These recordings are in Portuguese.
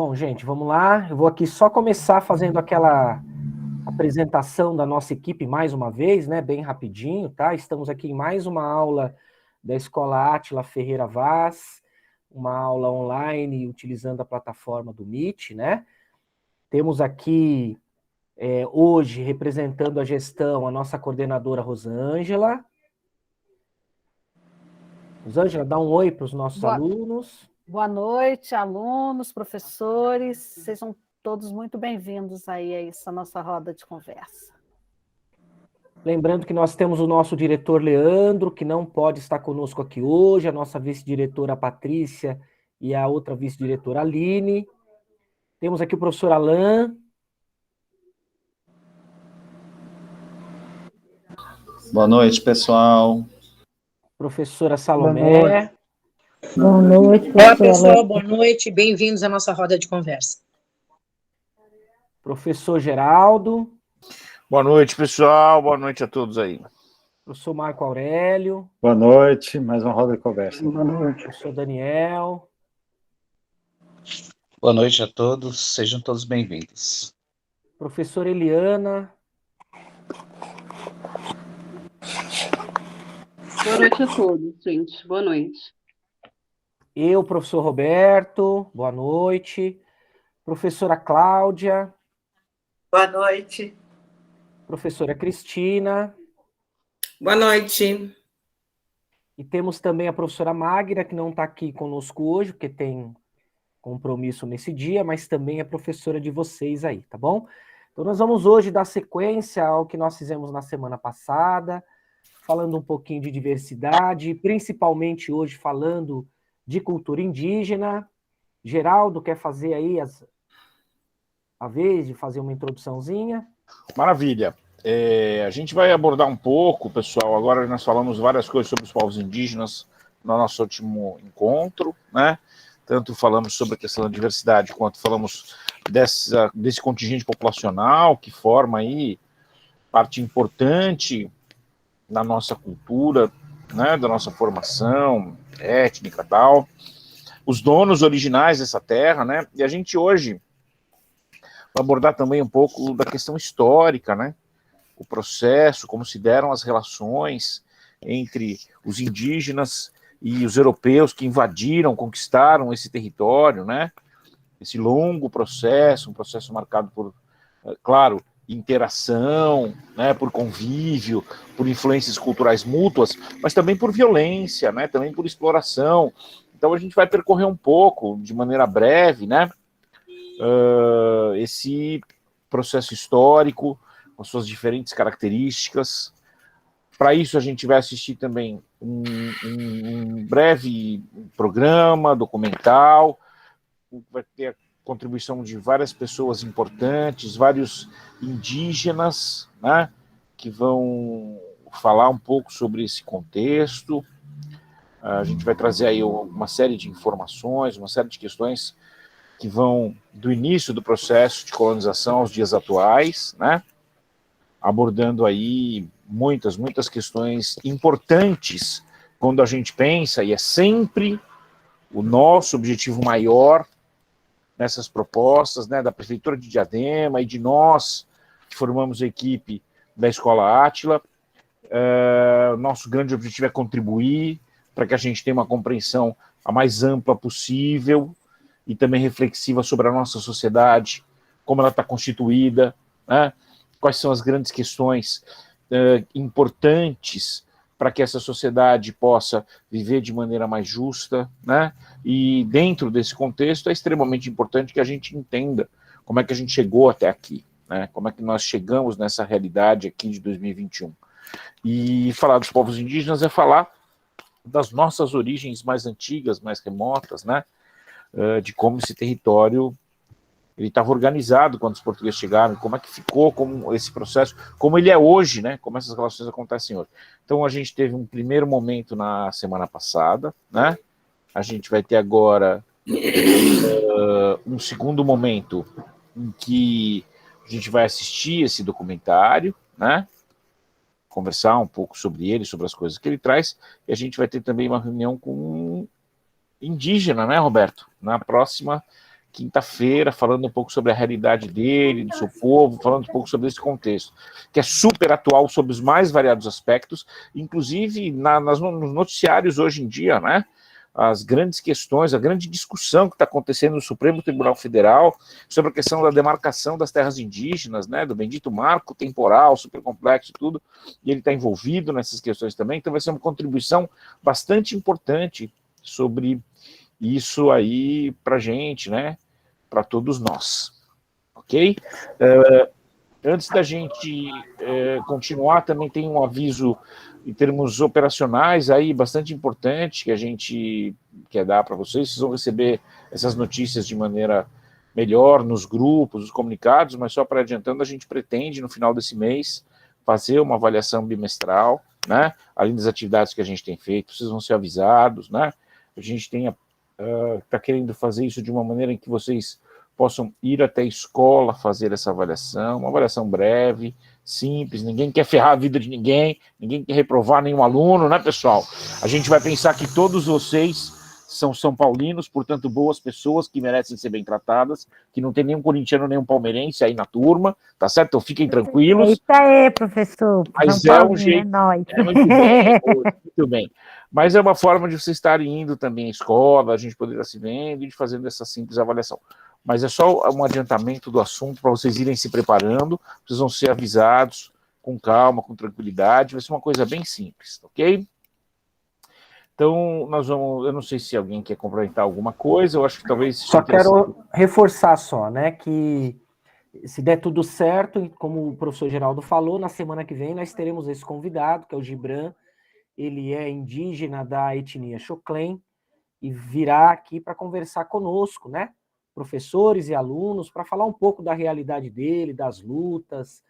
Bom, gente, vamos lá. Eu vou aqui só começar fazendo aquela apresentação da nossa equipe mais uma vez, né? Bem rapidinho, tá? Estamos aqui em mais uma aula da Escola Átila Ferreira Vaz, uma aula online utilizando a plataforma do Meet, né? Temos aqui hoje, representando a gestão, a nossa coordenadora Rosângela. Rosângela, dá um oi para os nossos alunos. Boa noite, alunos, professores, sejam todos muito bem-vindos aí a essa nossa roda de conversa. Lembrando que nós temos o nosso diretor Leandro, que não pode estar conosco aqui hoje, a nossa vice-diretora Patrícia e a outra vice-diretora Aline. Temos aqui o professor Alain. Boa noite, pessoal. Professora Salomé. Boa noite, olá, pessoal, boa noite, bem-vindos à nossa roda de conversa. Professor Geraldo. Boa noite, pessoal, boa noite a todos aí. Professor Marco Aurélio. Boa noite, mais uma roda de conversa. Boa noite. Professor Daniel. Boa noite a todos, sejam todos bem-vindos. Professora Eliana. Boa noite a todos, gente. Boa noite. Eu, professor Roberto. Boa noite. Professora Cláudia. Boa noite. Professora Cristina. Boa noite. E temos também a professora Magda, que não está aqui conosco hoje, porque tem compromisso nesse dia, mas também é professora de vocês aí, tá bom? Então nós vamos hoje dar sequência ao que nós fizemos na semana passada, falando um pouquinho de diversidade, principalmente hoje falando de cultura indígena. Geraldo, quer fazer aí a vez de fazer uma introduçãozinha? Maravilha. A gente vai abordar um pouco, pessoal, agora nós falamos várias coisas sobre os povos indígenas no nosso último encontro, né? Tanto falamos sobre a questão da diversidade, quanto falamos desse contingente populacional que forma aí parte importante da nossa cultura, né, da nossa formação étnica e tal, os donos originais dessa terra, né? E a gente hoje vai abordar também um pouco da questão histórica, né? O processo, como se deram as relações entre os indígenas e os europeus que invadiram, conquistaram esse território, né? Esse longo processo, um processo marcado por, claro, interação, né? Por convívio, por influências culturais mútuas, mas também por violência, né? Também por exploração. Então a gente vai percorrer um pouco, de maneira breve, né? Esse processo histórico, com suas diferentes características. Para isso, a gente vai assistir também um breve programa documental, vai ter a contribuição de várias pessoas importantes, vários indígenas, né, que vão falar um pouco sobre esse contexto. A gente vai trazer aí uma série de informações, uma série de questões que vão do início do processo de colonização aos dias atuais, né, abordando aí muitas questões importantes quando a gente pensa, e é sempre o nosso objetivo maior nessas propostas, né, da Prefeitura de Diadema e de nós que formamos a equipe da Escola Átila. Nosso grande objetivo é contribuir para que a gente tenha uma compreensão a mais ampla possível e também reflexiva sobre a nossa sociedade, como ela está constituída, né? Quais são as grandes questões importantes para que essa sociedade possa viver de maneira mais justa, né? E dentro desse contexto é extremamente importante que a gente entenda como é que a gente chegou até aqui, né? Como é que nós chegamos nessa realidade aqui de 2021. E falar dos povos indígenas é falar das nossas origens mais antigas, mais remotas, né? De como esse território ele estava organizado quando os portugueses chegaram, como é que ficou, como esse processo, como ele é hoje, né? Como essas relações acontecem hoje. Então a gente teve um primeiro momento na semana passada, né? A gente vai ter agora um segundo momento em que a gente vai assistir esse documentário, né? Conversar um pouco sobre ele, sobre as coisas que ele traz, e a gente vai ter também uma reunião com um indígena, né, Roberto? Na próxima quinta-feira, falando um pouco sobre a realidade dele, do seu povo, falando um pouco sobre esse contexto, que é super atual sobre os mais variados aspectos, inclusive nos noticiários hoje em dia, né? As grandes questões, a grande discussão que está acontecendo no Supremo Tribunal Federal sobre a questão da demarcação das terras indígenas, né, do bendito marco temporal, super complexo e tudo, e ele está envolvido nessas questões também, então vai ser uma contribuição bastante importante sobre isso aí para a gente, né, para todos nós, ok? Antes da gente continuar, também tem um aviso em termos operacionais aí bastante importante que a gente quer dar para vocês. Vocês vão receber essas notícias de maneira melhor nos grupos, nos comunicados, mas só para adiantando, a gente pretende no final desse mês fazer uma avaliação bimestral, né? Além das atividades que a gente tem feito, vocês vão ser avisados, né? A gente está querendo fazer isso de uma maneira em que vocês possam ir até a escola fazer essa avaliação, uma avaliação breve, simples, ninguém quer ferrar a vida de ninguém quer reprovar nenhum aluno, né, pessoal? A gente vai pensar que todos vocês são São Paulinos, portanto, boas pessoas que merecem ser bem tratadas, que não tem nenhum corintiano, nenhum palmeirense aí na turma, tá certo? Então fiquem tranquilos. Isso aí, professor. Mas São é Paulo, um jeito... É nóis. Muito bem. Mas é uma forma de vocês estarem indo também à escola, a gente poder estar se vendo e fazendo essa simples avaliação. Mas é só um adiantamento do assunto para vocês irem se preparando, vocês vão ser avisados com calma, com tranquilidade, vai ser uma coisa bem simples, ok? Então, nós vamos, eu não sei se alguém quer complementar alguma coisa, eu acho que talvez... Só quero reforçar só, né, que se der tudo certo, como o professor Geraldo falou, na semana que vem nós teremos esse convidado, que é o Gibran, ele é indígena da etnia Xoclen, e virá aqui para conversar conosco, né, professores e alunos, para falar um pouco da realidade dele, das lutas,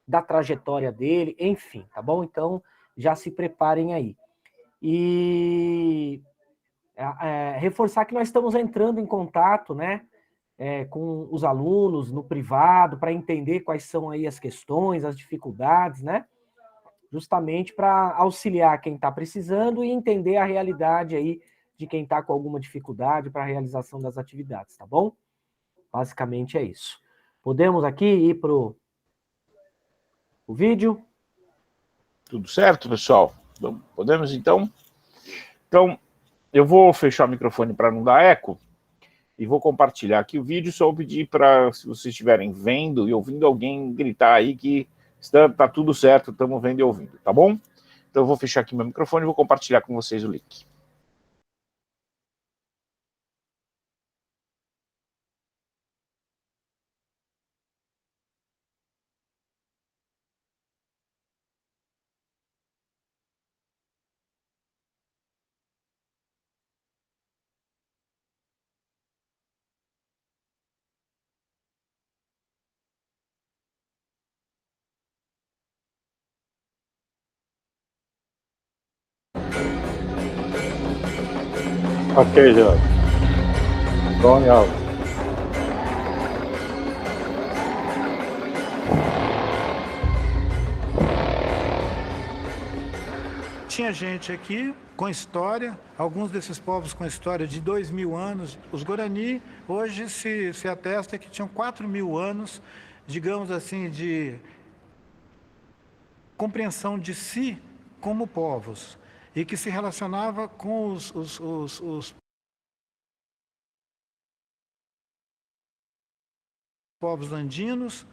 da trajetória dele, enfim, tá bom? Então, já se preparem aí. E reforçar que nós estamos entrando em contato, né, com os alunos no privado, para entender quais são aí as questões, as dificuldades, né, justamente para auxiliar quem está precisando e entender a realidade aí de quem está com alguma dificuldade para a realização das atividades, tá bom? Basicamente é isso. Podemos aqui ir para o vídeo? Tudo certo, pessoal? Podemos, então? Então, eu vou fechar o microfone para não dar eco e vou compartilhar aqui o vídeo. Só vou pedir para, se vocês estiverem vendo e ouvindo, alguém gritar aí que está tudo certo, estamos vendo e ouvindo, tá bom? Então, eu vou fechar aqui meu microfone e vou compartilhar com vocês o link. Ok, Jorge. Bom e alto. Tinha gente aqui com história, alguns desses povos com história de 2.000 anos. Os Guarani, hoje se atesta que tinham 4.000 anos, digamos assim, de compreensão de si como povos, e que se relacionava com os povos andinos,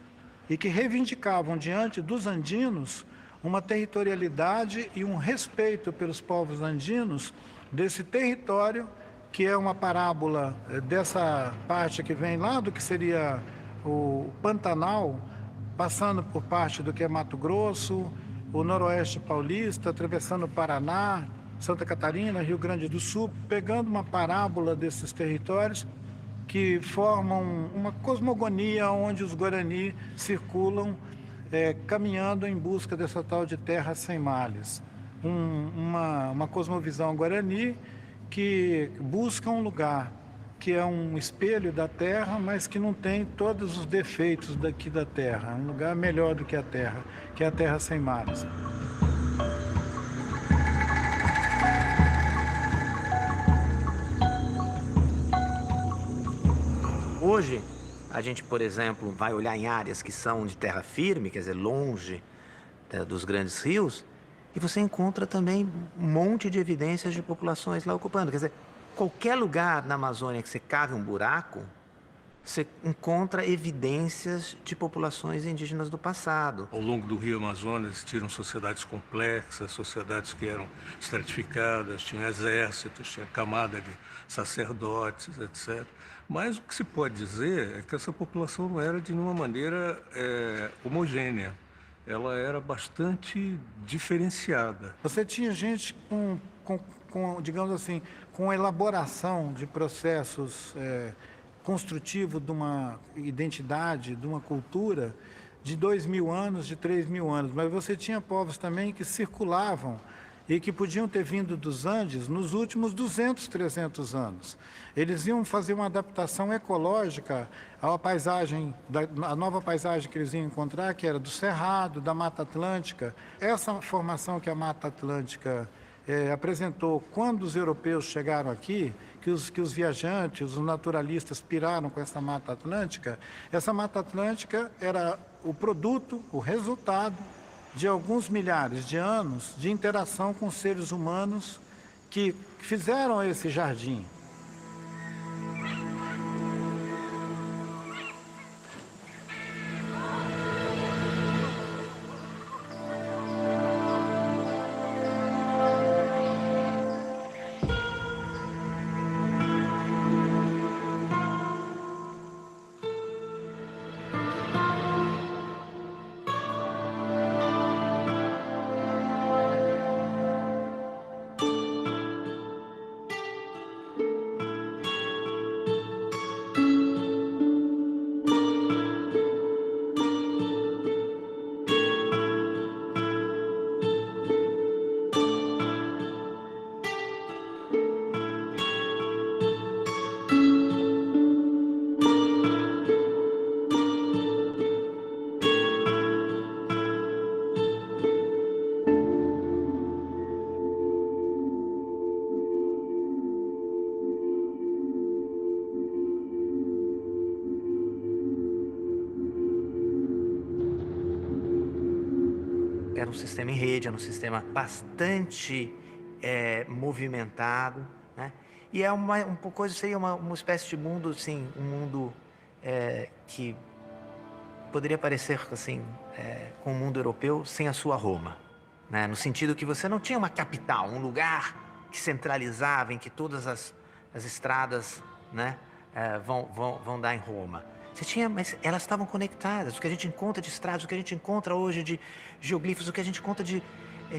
e que reivindicavam diante dos andinos uma territorialidade e um respeito pelos povos andinos desse território, que é uma parábola dessa parte que vem lá do que seria o Pantanal, passando por parte do que é Mato Grosso, o Noroeste Paulista, atravessando o Paraná, Santa Catarina, Rio Grande do Sul, pegando uma parábola desses territórios que formam uma cosmogonia onde os Guarani circulam caminhando em busca dessa tal de terra sem males. Uma cosmovisão Guarani que busca um lugar que é um espelho da terra, mas que não tem todos os defeitos daqui da terra. Um lugar melhor do que a terra, que é a terra sem males. Hoje, a gente, por exemplo, vai olhar em áreas que são de terra firme, quer dizer, longe dos grandes rios, e você encontra também um monte de evidências de populações lá ocupando. Quer dizer, qualquer lugar na Amazônia que você cave um buraco, você encontra evidências de populações indígenas do passado. Ao longo do Rio Amazonas existiram sociedades complexas, sociedades que eram estratificadas, tinha exércitos, tinha camada de sacerdotes, etc. Mas o que se pode dizer é que essa população não era de nenhuma maneira homogênea. Ela era bastante diferenciada. Você tinha gente com digamos assim, com elaboração de processos construtivos de uma identidade, de uma cultura de 2.000 anos, de 3.000 anos. Mas você tinha povos também que circulavam e que podiam ter vindo dos Andes nos últimos 200, 300 anos. Eles iam fazer uma adaptação ecológica à paisagem, a nova paisagem que eles iam encontrar, que era do Cerrado, da Mata Atlântica. Essa formação que a Mata Atlântica apresentou quando os europeus chegaram aqui, que os viajantes, os naturalistas piraram com essa Mata Atlântica, essa Mata Atlântica era o produto, o resultado de alguns milhares de anos de interação com seres humanos que fizeram esse jardim. Era um sistema em rede, era um sistema bastante movimentado, né? E é seria uma espécie de mundo, assim, um mundo que poderia parecer assim, com o mundo europeu sem a sua Roma, né? No sentido que você não tinha uma capital, um lugar que centralizava, em que todas as estradas, né, vão dar em Roma. Você tinha, mas elas estavam conectadas. O que a gente encontra de estradas, o que a gente encontra hoje de geoglifos, o que a gente encontra de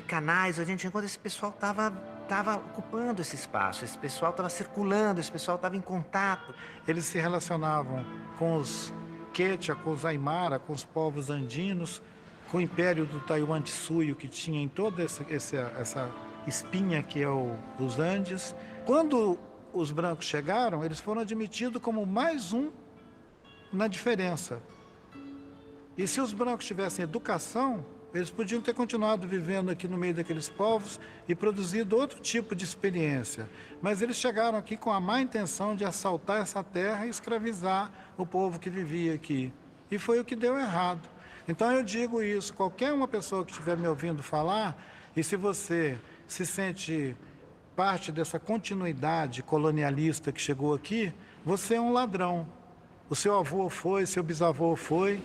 canais, a gente encontra, esse pessoal estava ocupando esse espaço, esse pessoal estava circulando, esse pessoal estava em contato. Eles se relacionavam com os Quechua, com os Aymara, com os povos andinos, com o Império do Taiwan-Tsuyu, que tinha em toda essa espinha que é os Andes. Quando os brancos chegaram, eles foram admitidos como mais um na diferença. E se os brancos tivessem educação, eles podiam ter continuado vivendo aqui no meio daqueles povos e produzido outro tipo de experiência. Mas eles chegaram aqui com a má intenção de assaltar essa terra e escravizar o povo que vivia aqui. E foi o que deu errado. Então eu digo isso, qualquer uma pessoa que estiver me ouvindo falar, e se você se sente parte dessa continuidade colonialista que chegou aqui, você é um ladrão. O seu avô foi, seu bisavô foi.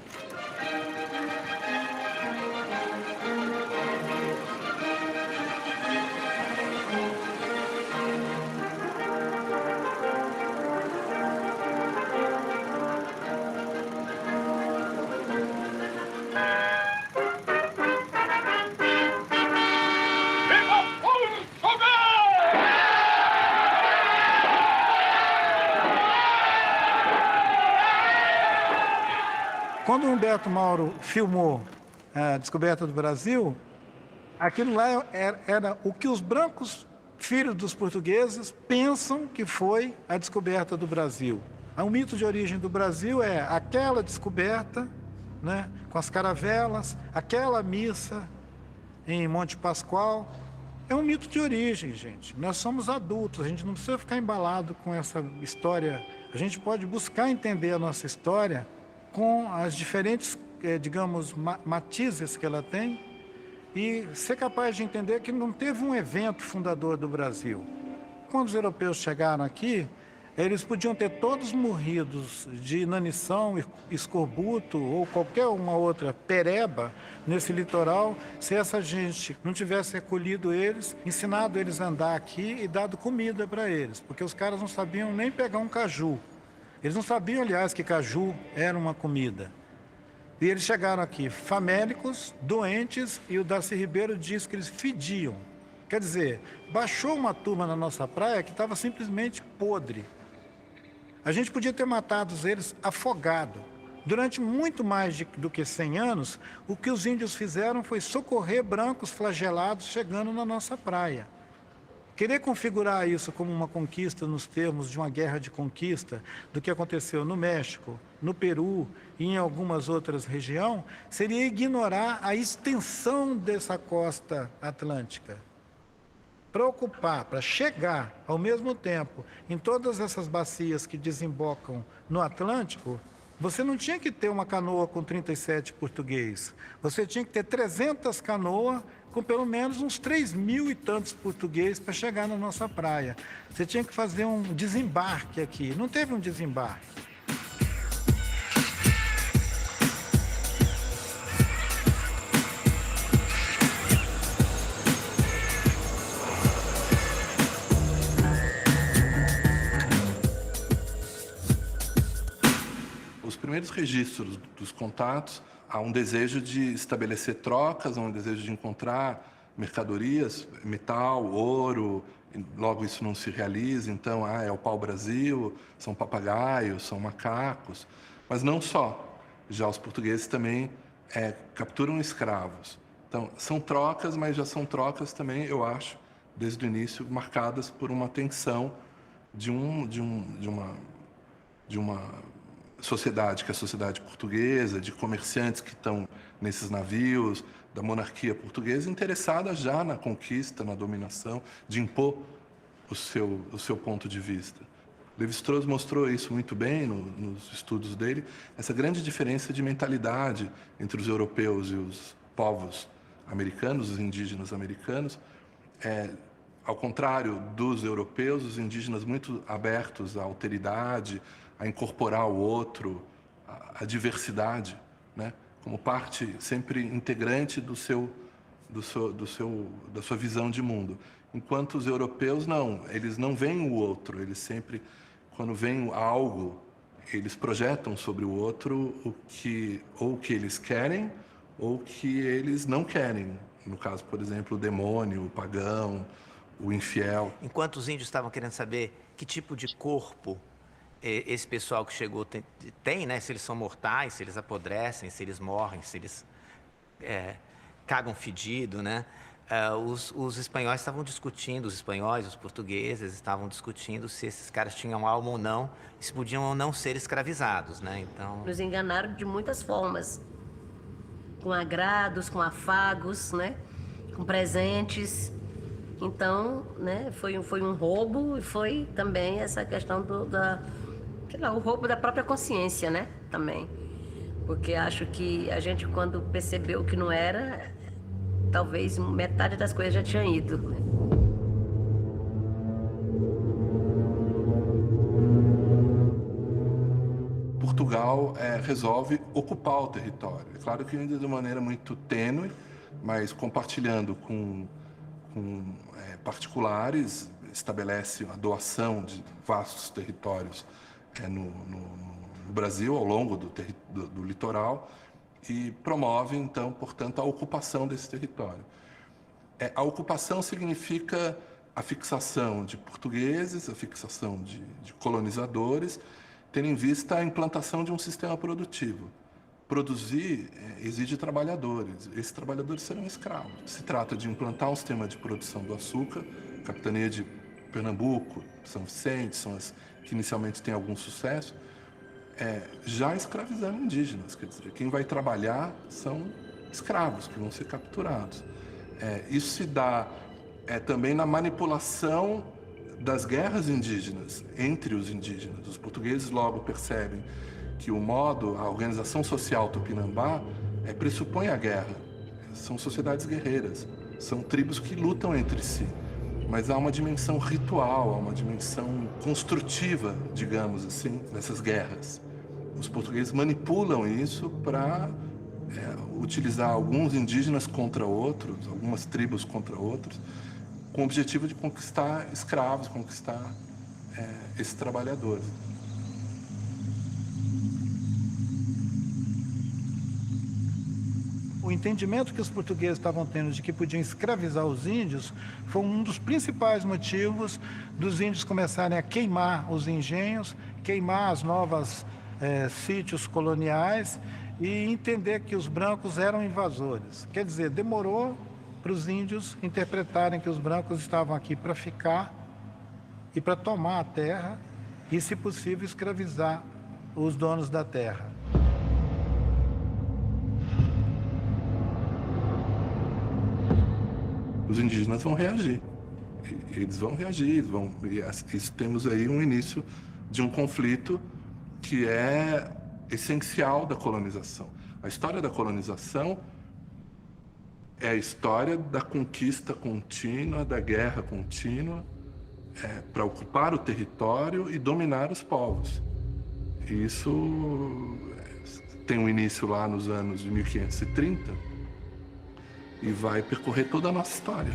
Quando o Humberto Mauro filmou a descoberta do Brasil, aquilo lá era o que os brancos, filhos dos portugueses, pensam que foi a descoberta do Brasil. O mito de origem do Brasil é aquela descoberta, né, com as caravelas, aquela missa em Monte Pascoal, É um mito de origem, gente. Nós somos adultos, a gente não precisa ficar embalado com essa história. A gente pode buscar entender a nossa história com as diferentes, digamos, matizes que ela tem e ser capaz de entender que não teve um evento fundador do Brasil. Quando os europeus chegaram aqui, eles podiam ter todos morridos de inanição, escorbuto ou qualquer uma outra pereba nesse litoral, se essa gente não tivesse acolhido eles, ensinado eles a andar aqui e dado comida para eles, porque os caras não sabiam nem pegar um caju. Eles não sabiam, aliás, que caju era uma comida. E eles chegaram aqui famélicos, doentes, e o Darcy Ribeiro diz que eles fediam. Quer dizer, baixou uma turma na nossa praia que estava simplesmente podre. A gente podia ter matado eles afogado. Durante muito mais do que 100 anos, o que os índios fizeram foi socorrer brancos flagelados chegando na nossa praia. Querer configurar isso como uma conquista nos termos de uma guerra de conquista, do que aconteceu no México, no Peru e em algumas outras regiões, seria ignorar a extensão dessa costa atlântica. Para ocupar, para chegar ao mesmo tempo em todas essas bacias que desembocam no Atlântico, você não tinha que ter uma canoa com 37 portugueses. Você tinha que ter 300 canoas com pelo menos uns 3.000 e tantos portugueses para chegar na nossa praia. Você tinha que fazer um desembarque aqui. Não teve um desembarque. Os primeiros registros dos contatos, há um desejo de estabelecer trocas, há um desejo de encontrar mercadorias, metal, ouro, e logo isso não se realiza, então é o pau-brasil, são papagaios, são macacos, mas não só. Já os portugueses também capturam escravos. Então, são trocas, mas já são trocas também, eu acho, desde o início, marcadas por uma tensão de uma sociedade, que é a sociedade portuguesa, de comerciantes que estão nesses navios, da monarquia portuguesa, interessada já na conquista, na dominação, de impor o seu ponto de vista. Lévi-Strauss mostrou isso muito bem nos estudos dele, essa grande diferença de mentalidade entre os europeus e os povos americanos, os indígenas americanos. Ao contrário dos europeus, os indígenas muito abertos à alteridade, a incorporar o outro, a diversidade, né, como parte sempre integrante da sua visão de mundo. Enquanto os europeus não, eles não veem o outro, eles sempre, quando veem algo, eles projetam sobre o outro o que eles querem ou o que eles não querem. No caso, por exemplo, o demônio, o pagão, o infiel. Enquanto os índios estavam querendo saber que tipo de corpo esse pessoal que chegou tem, né? Se eles são mortais, se eles apodrecem, se eles morrem, se eles cagam fedido, né? Os espanhóis estavam discutindo, os espanhóis, os portugueses estavam discutindo se esses caras tinham alma ou não, se podiam ou não ser escravizados, né? Então, nos enganaram de muitas formas, com agrados, com afagos, né? Com presentes. Então, né? Foi um roubo e foi também essa questão o roubo da própria consciência, né? Também. Porque acho que a gente, quando percebeu que não era, talvez metade das coisas já tinha ido. Né? Portugal resolve ocupar o território. É claro que ainda de maneira muito tênue, mas compartilhando com particulares, estabelece a doação de vastos territórios no Brasil, ao longo do litoral, e promove, então, portanto, a ocupação desse território. A ocupação significa a fixação de portugueses, a fixação de colonizadores, tendo em vista a implantação de um sistema produtivo. Produzir exige trabalhadores. Esses trabalhadores serão escravos. Se trata de implantar um sistema de produção do açúcar, capitania de Pernambuco, São Vicente, são as que inicialmente têm algum sucesso, já escravizando indígenas. Quer dizer, quem vai trabalhar são escravos que vão ser capturados. Isso se dá é também na manipulação das guerras indígenas, entre os indígenas. Os portugueses logo percebem que o modo, a organização social tupinambá pressupõe a guerra. São sociedades guerreiras, são tribos que lutam entre si. Mas há uma dimensão ritual, há uma dimensão construtiva, digamos assim, nessas guerras. Os portugueses manipulam isso para utilizar alguns indígenas contra outros, algumas tribos contra outros, com o objetivo de conquistar escravos, conquistar esses trabalhadores. O entendimento que os portugueses estavam tendo de que podiam escravizar os índios foi um dos principais motivos dos índios começarem a queimar os engenhos, queimar as novas sítios coloniais e entender que os brancos eram invasores. Quer dizer, demorou para os índios interpretarem que os brancos estavam aqui para ficar e para tomar a terra e, se possível, escravizar os donos da terra. Os indígenas vão reagir. Eles vão reagir, isso temos aí um início de um conflito que é essencial da colonização. A história da colonização é a história da conquista contínua, da guerra contínua, para ocupar o território e dominar os povos. E isso tem um início lá nos anos de 1530 e vai percorrer toda a nossa história.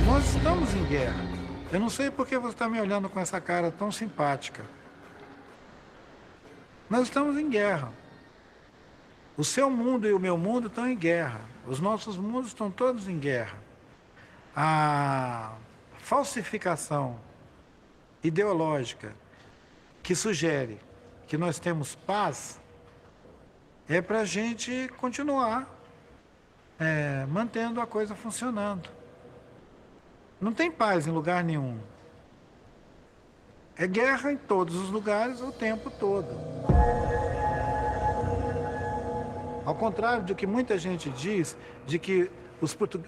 Nós estamos em guerra. Eu não sei por que você está me olhando com essa cara tão simpática. Nós estamos em guerra. O seu mundo e o meu mundo estão em guerra. Os nossos mundos estão todos em guerra. A falsificação ideológica que sugere que nós temos paz é para a gente continuar mantendo a coisa funcionando. Não tem paz em lugar nenhum. É guerra em todos os lugares o tempo todo. Ao contrário do que muita gente diz, de que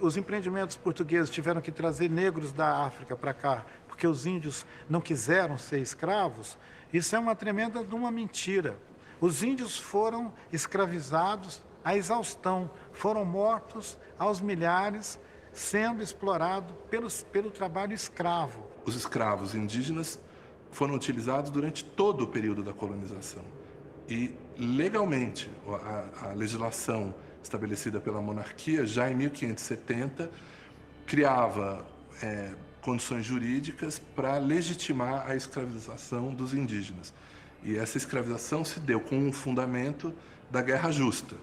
os empreendimentos portugueses tiveram que trazer negros da África para cá, porque os índios não quiseram ser escravos, isso é uma tremenda de uma mentira. Os índios foram escravizados à exaustão, foram mortos aos milhares, sendo explorados pelo trabalho escravo. Os escravos indígenas foram utilizados durante todo o período da colonização. E, legalmente, a legislação estabelecida pela monarquia, já em 1570, criava condições jurídicas para legitimar a escravização dos indígenas. E essa escravização se deu com um fundamento da guerra justa.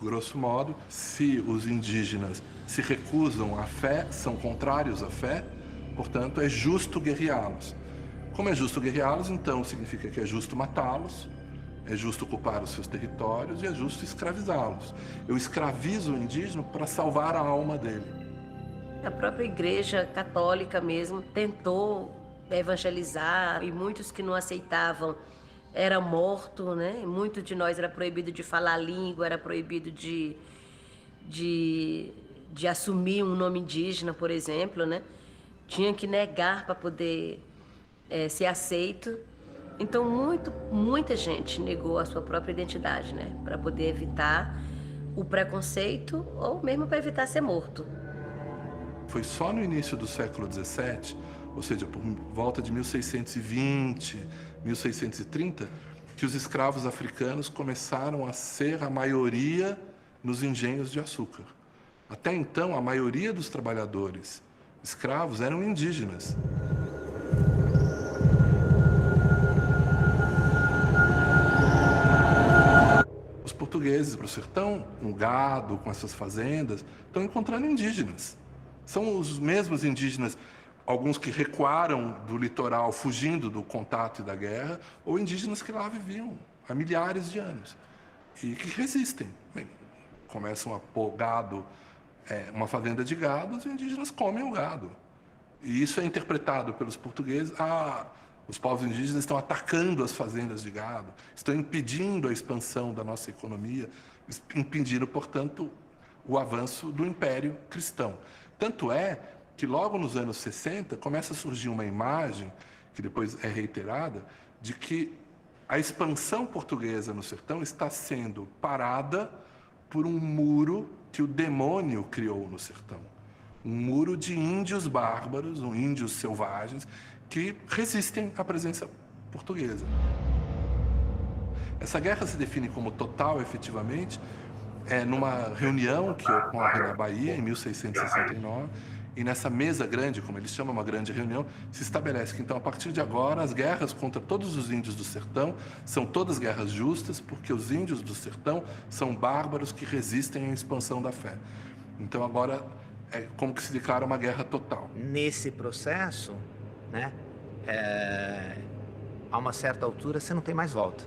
Grosso modo, se os indígenas se recusam à fé, são contrários à fé, portanto, é justo guerreá-los. Como é justo guerreá-los, então significa que é justo matá-los, é justo ocupar os seus territórios e é justo escravizá-los. Eu escravizo o indígena para salvar a alma dele. A própria Igreja Católica mesmo tentou evangelizar e muitos que não aceitavam eram mortos, né? Muito de nós era proibido de falar a língua, era proibido de assumir um nome indígena, por exemplo, né? Tinha que negar para poder ser aceito. Então, muita gente negou a sua própria identidade, né? Para poder evitar o preconceito ou mesmo para evitar ser morto. Foi só no início do século XVII, ou seja, por volta de 1620, 1630, que os escravos africanos começaram a ser a maioria nos engenhos de açúcar. Até então, a maioria dos trabalhadores escravos eram indígenas. Os portugueses para o sertão, com gado, com essas fazendas, estão encontrando indígenas. São os mesmos indígenas, alguns que recuaram do litoral fugindo do contato e da guerra, ou indígenas que lá viviam há milhares de anos e que resistem. Bem, começam a pôr gado, uma fazenda de gado, os indígenas comem o gado. E isso é interpretado pelos portugueses, Os povos indígenas estão atacando as fazendas de gado, estão impedindo a expansão da nossa economia, impedindo, portanto, o avanço do Império Cristão. Tanto é que logo nos anos 60 começa a surgir uma imagem, que depois é reiterada, de que a expansão portuguesa no sertão está sendo parada por um muro que o demônio criou no sertão. Um muro de índios bárbaros, índios selvagens, que resistem à presença portuguesa. Essa guerra se define como total, efetivamente, numa reunião que ocorre na Bahia, em 1669, e nessa mesa grande, como eles chamam, uma grande reunião, se estabelece que, então, a partir de agora, as guerras contra todos os índios do sertão são todas guerras justas, porque os índios do sertão são bárbaros que resistem à expansão da fé. Então, agora, é como que se declara uma guerra total. Nesse processo, né, a uma certa altura, você não tem mais volta.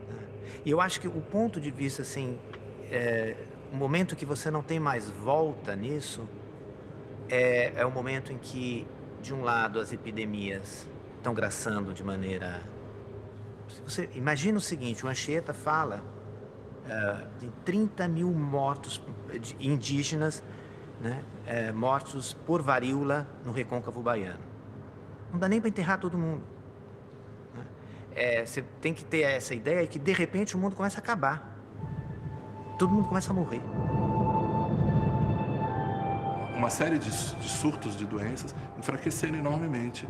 Né? E eu acho que o ponto de vista, assim, o momento que você não tem mais volta nisso, é o momento em que, de um lado, as epidemias estão graçando de maneira... Você imagina o seguinte, o Anchieta fala de 30 mil mortos indígenas, né, mortos por varíola no recôncavo baiano. Não dá nem para enterrar todo mundo. Né? Você tem que ter essa ideia que, de repente, o mundo começa a acabar. Todo mundo começa a morrer. Uma série de surtos de doenças enfraqueceram enormemente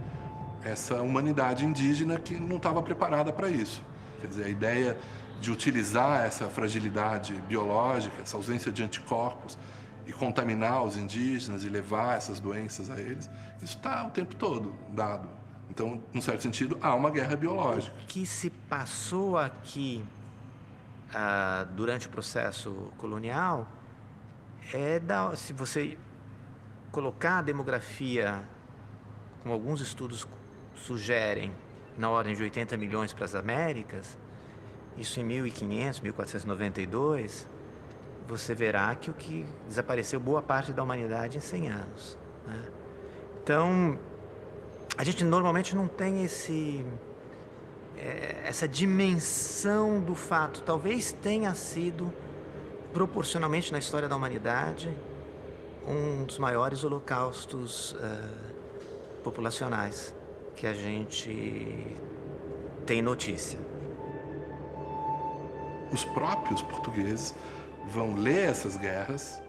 essa humanidade indígena que não estava preparada para isso. Quer dizer, a ideia de utilizar essa fragilidade biológica, essa ausência de anticorpos, e contaminar os indígenas e levar essas doenças a eles, isso está o tempo todo dado. Então, num certo sentido, há uma guerra biológica. O que se passou aqui durante o processo colonial se você colocar a demografia, como alguns estudos sugerem, na ordem de 80 milhões para as Américas, isso em 1500, 1492, você verá que o que desapareceu boa parte da humanidade em 100 anos. Né? Então, a gente normalmente não tem essa dimensão do fato. Talvez tenha sido, proporcionalmente na história da humanidade, um dos maiores holocaustos populacionais que a gente tem notícia. Os próprios portugueses vão ler essas guerras,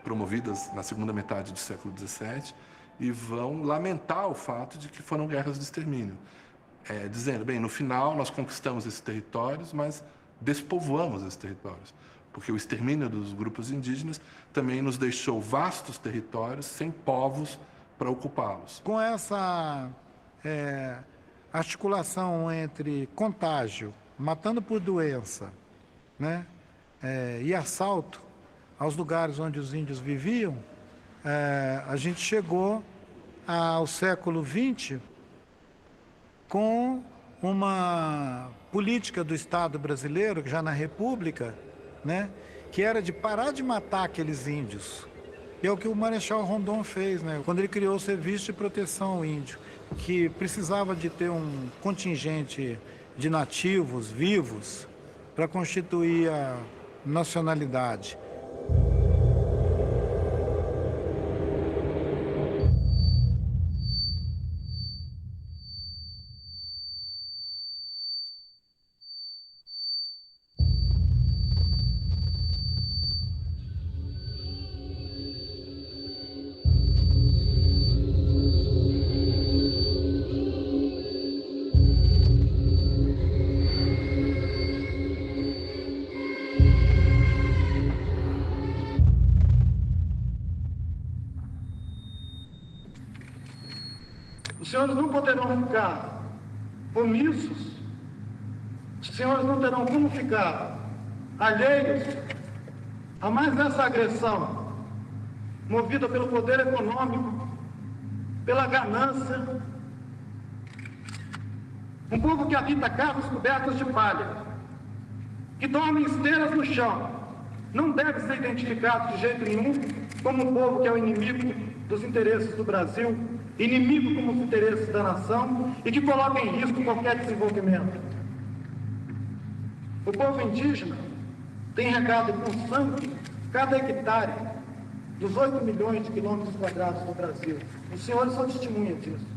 promovidas na segunda metade do século XVII, e vão lamentar o fato de que foram guerras de extermínio. Dizendo, bem, no final nós conquistamos esses territórios, mas despovoamos esses territórios. Porque o extermínio dos grupos indígenas também nos deixou vastos territórios sem povos para ocupá-los. Com essa articulação entre contágio, matando por doença, né, e assalto aos lugares onde os índios viviam, a gente chegou ao século XX com uma política do Estado brasileiro, já na República, né, que era de parar de matar aqueles índios. E é o que o Marechal Rondon fez, né, quando ele criou o Serviço de Proteção ao Índio, que precisava de ter um contingente de nativos vivos para constituir a nacionalidade. Os senhores não poderão ficar omissos, os senhores não terão como ficar alheios a mais essa agressão, movida pelo poder econômico, pela ganância. Um povo que habita casas cobertas de palha, que dorme em esteiras no chão, não deve ser identificado de jeito nenhum como um povo que é o inimigo dos interesses do Brasil inimigo com os interesses da nação e que coloca em risco qualquer desenvolvimento. O povo indígena tem regado com sangue cada hectare dos 8 milhões de quilômetros quadrados do Brasil. Os senhores são testemunhas disso.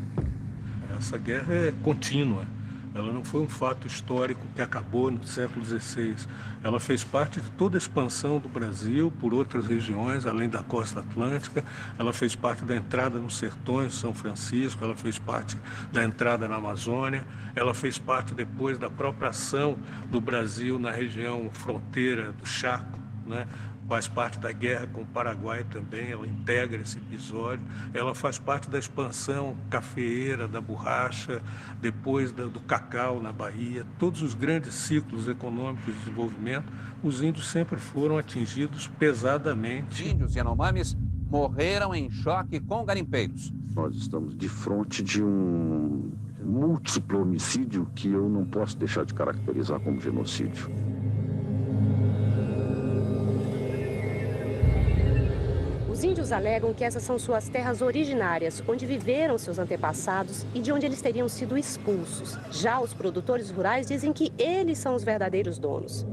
Essa guerra é contínua. Ela não foi um fato histórico que acabou no século XVI. Ela fez parte de toda a expansão do Brasil por outras regiões, além da costa atlântica. Ela fez parte da entrada nos sertões de São Francisco, ela fez parte da entrada na Amazônia, ela fez parte depois da própria ação do Brasil na região fronteira do Chaco, né? Faz parte da guerra com o Paraguai também, ela integra esse episódio, ela faz parte da expansão cafeeira, da borracha, depois do cacau na Bahia, todos os grandes ciclos econômicos de desenvolvimento, os índios sempre foram atingidos pesadamente. Índios Yanomamis morreram em choque com garimpeiros. Nós estamos de frente de um múltiplo homicídio que eu não posso deixar de caracterizar como genocídio. Os índios alegam que essas são suas terras originárias, onde viveram seus antepassados e de onde eles teriam sido expulsos. Já os produtores rurais dizem que eles são os verdadeiros donos.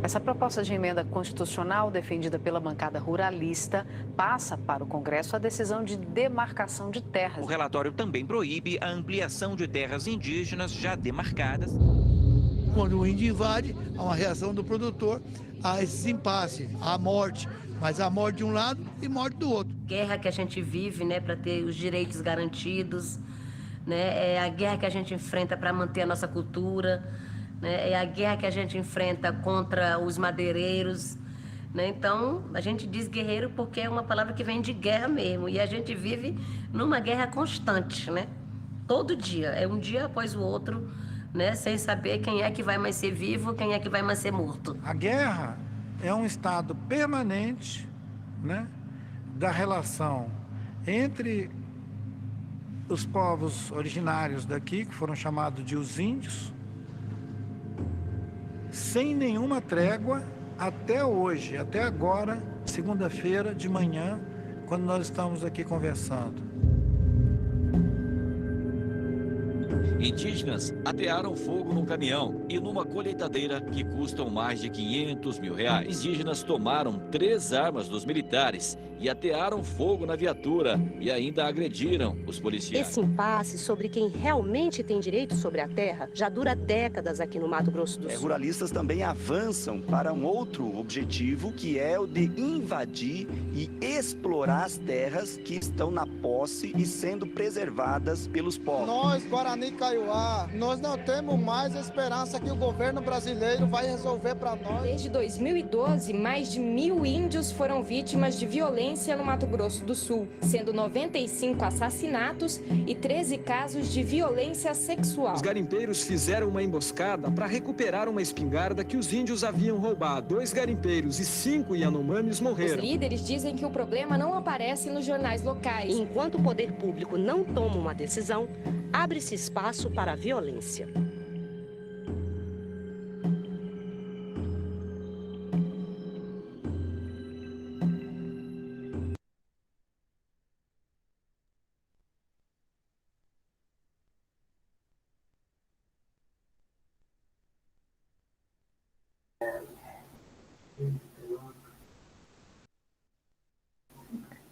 Essa proposta de emenda constitucional defendida pela bancada ruralista passa para o Congresso a decisão de demarcação de terras. O relatório também proíbe a ampliação de terras indígenas já demarcadas. Quando o índio invade, há uma reação do produtor a esse impasse, a morte, mas a morte de um lado e morte do outro. Guerra que a gente vive, né, para ter os direitos garantidos, né, é a guerra que a gente enfrenta para manter a nossa cultura, né, é a guerra que a gente enfrenta contra os madeireiros, né? Então, a gente diz guerreiro porque é uma palavra que vem de guerra mesmo, e a gente vive numa guerra constante, né? Todo dia, é um dia após o outro, né, sem saber quem é que vai mais ser vivo, quem é que vai mais ser morto. A guerra é um estado permanente, né, da relação entre os povos originários daqui, que foram chamados de os índios, sem nenhuma trégua até hoje, até agora, segunda-feira de manhã, quando nós estamos aqui conversando. Indígenas atearam fogo num caminhão e numa colheitadeira que custam mais de R$500 mil. Indígenas tomaram 3 armas dos militares e atearam fogo na viatura e ainda agrediram os policiais. Esse impasse sobre quem realmente tem direito sobre a terra já dura décadas aqui no Mato Grosso do Sul. Ruralistas também avançam para um outro objetivo, que é o de invadir e explorar as terras que estão na posse e sendo preservadas pelos povos. Nós, Guarani Kaiowá, nós não temos mais esperança que o governo brasileiro vai resolver para nós. Desde 2012, mais de 1.000 índios foram vítimas de violência no Mato Grosso do Sul, sendo 95 assassinatos e 13 casos de violência sexual. Os garimpeiros fizeram uma emboscada para recuperar uma espingarda que os índios haviam roubado. 2 garimpeiros e 5 Yanomamis morreram. Os líderes dizem que o problema não aparece nos jornais locais. Enquanto o poder público não toma uma decisão, abre-se espaço para a violência.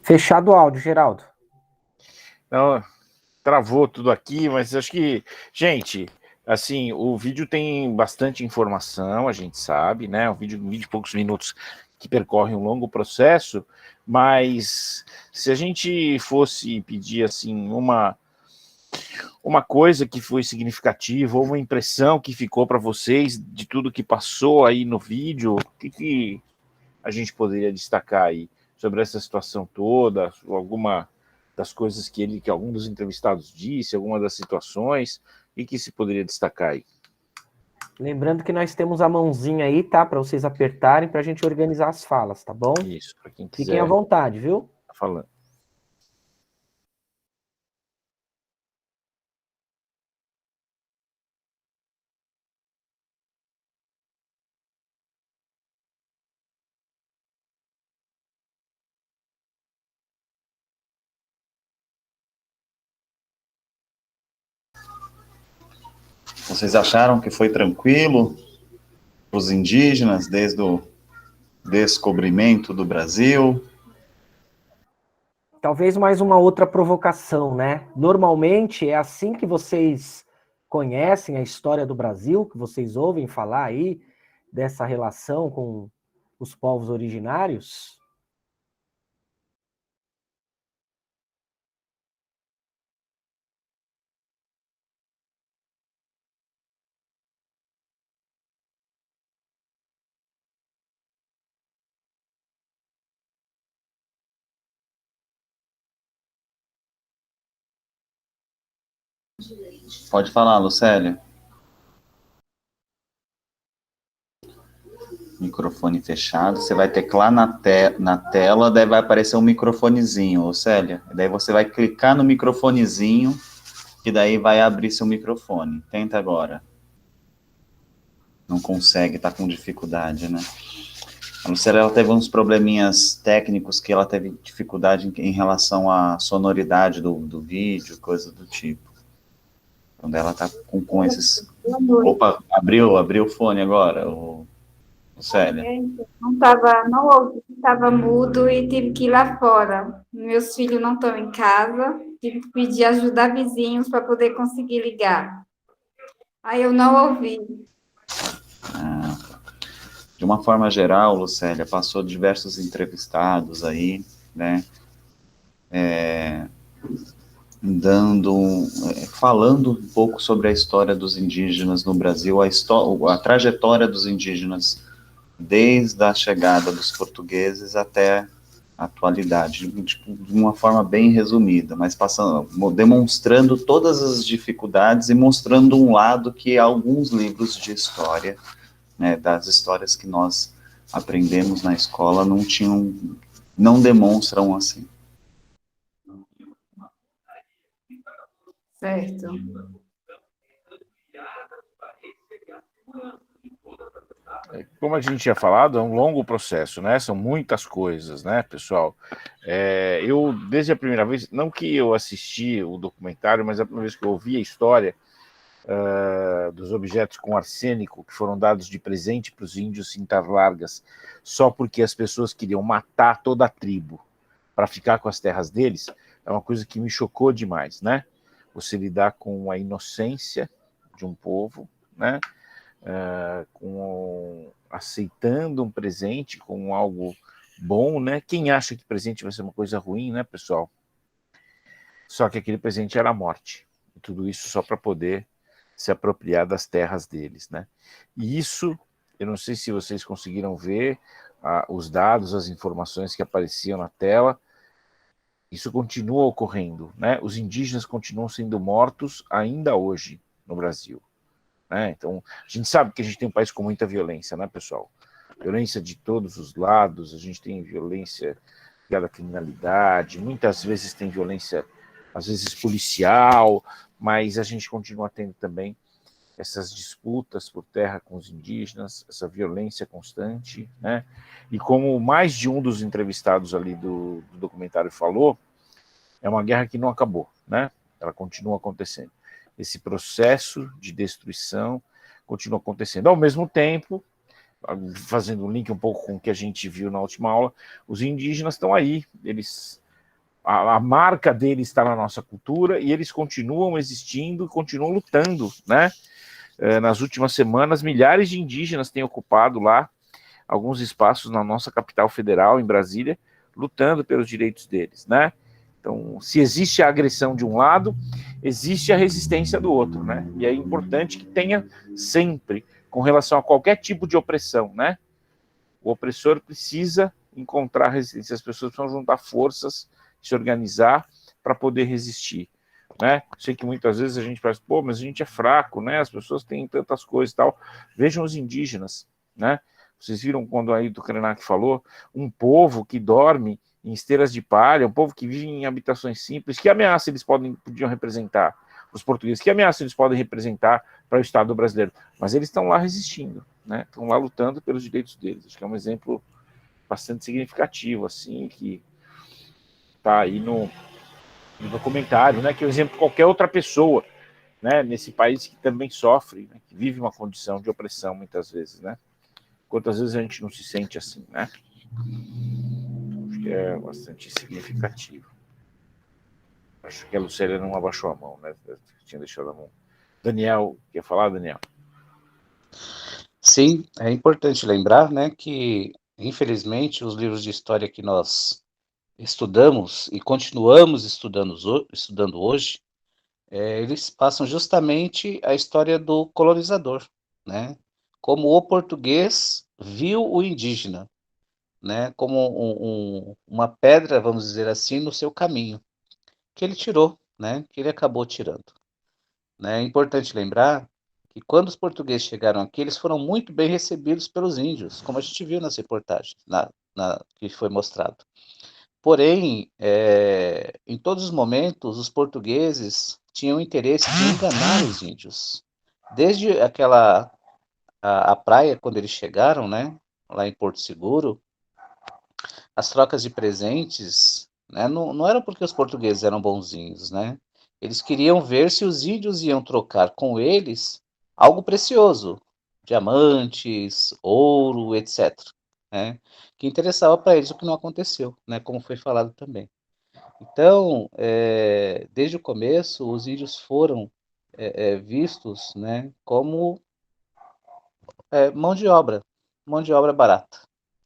Fechado o áudio, Geraldo. Não, travou tudo aqui, mas acho que, gente, assim, o vídeo tem bastante informação, a gente sabe, né? Um vídeo de poucos minutos que percorre um longo processo, mas se a gente fosse pedir, assim, uma coisa que foi significativa, ou uma impressão que ficou para vocês de tudo que passou aí no vídeo, o que a gente poderia destacar aí sobre essa situação toda, alguma das coisas que algum dos entrevistados disse, alguma das situações, e que se poderia destacar aí? Lembrando que nós temos a mãozinha aí, tá? Para vocês apertarem, para a gente organizar as falas, tá bom? Isso, para quem quiser. Fiquem à vontade, viu? Tá falando. Vocês acharam que foi tranquilo para os indígenas desde o descobrimento do Brasil? Talvez mais uma outra provocação, né? Normalmente é assim que vocês conhecem a história do Brasil, que vocês ouvem falar aí dessa relação com os povos originários? Pode falar, Lucélia. Microfone fechado. Você vai teclar na tela, daí vai aparecer um microfonezinho, Lucélia. Daí você vai clicar no microfonezinho, e daí vai abrir seu microfone. Tenta agora. Não consegue, tá com dificuldade, né? A Lucélia, ela teve uns probleminhas técnicos que ela teve dificuldade em relação à sonoridade do vídeo, coisa do tipo. Quando ela tá com esses... Opa, abriu o fone agora, Lucélia. Não ouvi, estava mudo e tive que ir lá fora. Meus filhos não estão em casa, tive que pedir ajuda a vizinhos para poder conseguir ligar. Aí eu não ouvi. De uma forma geral, Lucélia, passou diversos entrevistados aí, né, falando um pouco sobre a história dos indígenas no Brasil, a trajetória dos indígenas desde a chegada dos portugueses até a atualidade, de uma forma bem resumida, mas demonstrando todas as dificuldades e mostrando um lado que alguns livros de história, né, das histórias que nós aprendemos na escola, não demonstram assim. Certo. Como a gente tinha falado, é um longo processo, né? São muitas coisas, né, pessoal? Eu, desde a primeira vez, não que eu assisti o documentário, mas a primeira vez que eu ouvi a história dos objetos com arsênico que foram dados de presente para os índios Cintas-Largas, só porque as pessoas queriam matar toda a tribo para ficar com as terras deles, é uma coisa que me chocou demais, né? Você lidar com a inocência de um povo, né? Aceitando um presente com algo bom, né? Quem acha que presente vai ser uma coisa ruim, né, pessoal? Só que aquele presente era a morte. E tudo isso só para poder se apropriar das terras deles, né? E isso, eu não sei se vocês conseguiram ver os dados, as informações que apareciam na tela, isso continua ocorrendo, né? Os indígenas continuam sendo mortos ainda hoje no Brasil, né? Então, a gente sabe que a gente tem um país com muita violência, né, pessoal? Violência de todos os lados, a gente tem violência ligada à criminalidade, muitas vezes tem violência, às vezes policial, mas a gente continua tendo também essas disputas por terra com os indígenas, essa violência constante, né? E como mais de um dos entrevistados ali do documentário falou, é uma guerra que não acabou, né? Ela continua acontecendo. Esse processo de destruição continua acontecendo. Ao mesmo tempo, fazendo um link um pouco com o que a gente viu na última aula, os indígenas estão aí, a marca deles está na nossa cultura e eles continuam existindo e continuam lutando, né? Nas últimas semanas, milhares de indígenas têm ocupado lá alguns espaços na nossa capital federal, em Brasília, lutando pelos direitos deles, né? Então, se existe a agressão de um lado, existe a resistência do outro, né? E é importante que tenha sempre, com relação a qualquer tipo de opressão, né? O opressor precisa encontrar resistência, as pessoas precisam juntar forças, se organizar para poder resistir, né? Sei que muitas vezes a gente pensa, pô, mas a gente é fraco, né? As pessoas têm tantas coisas e tal. Vejam os indígenas, né? Vocês viram quando aí do Krenak falou, um povo que dorme em esteiras de palha, um povo que vive em habitações simples, que ameaça eles podiam representar os portugueses, que ameaça eles podem representar para o Estado brasileiro, mas eles estão lá resistindo, né? Estão lá lutando pelos direitos deles. Acho que é um exemplo bastante significativo, assim, que está aí no documentário, né? Que é um exemplo de qualquer outra pessoa né, nesse país que também sofre, né, que vive uma condição de opressão muitas vezes, né? Quantas vezes a gente não se sente assim, né? Acho que é bastante significativo. Acho que a Lucélia não abaixou a mão, né? Tinha deixado a mão. Daniel, quer falar, Daniel? Sim, é importante lembrar, né, que, infelizmente, os livros de história que nós estudamos e continuamos estudando hoje, eles passam justamente a história do colonizador, né? Como o português viu o indígena, né? Como uma pedra, vamos dizer assim, no seu caminho, que ele tirou, né? Que ele acabou tirando, né? É importante lembrar que quando os portugueses chegaram aqui, eles foram muito bem recebidos pelos índios, como a gente viu nas reportagens, que foi mostrado. Porém, em todos os momentos, os portugueses tinham interesse de enganar os índios. Desde a praia, quando eles chegaram, né, lá em Porto Seguro, as trocas de presentes, né, não era porque os portugueses eram bonzinhos, né? Eles queriam ver se os índios iam trocar com eles algo precioso, diamantes, ouro, etc., né? Que interessava para eles, o que não aconteceu, né? Como foi falado também. Então, desde o começo, os índios foram vistos, né, como mão de obra barata,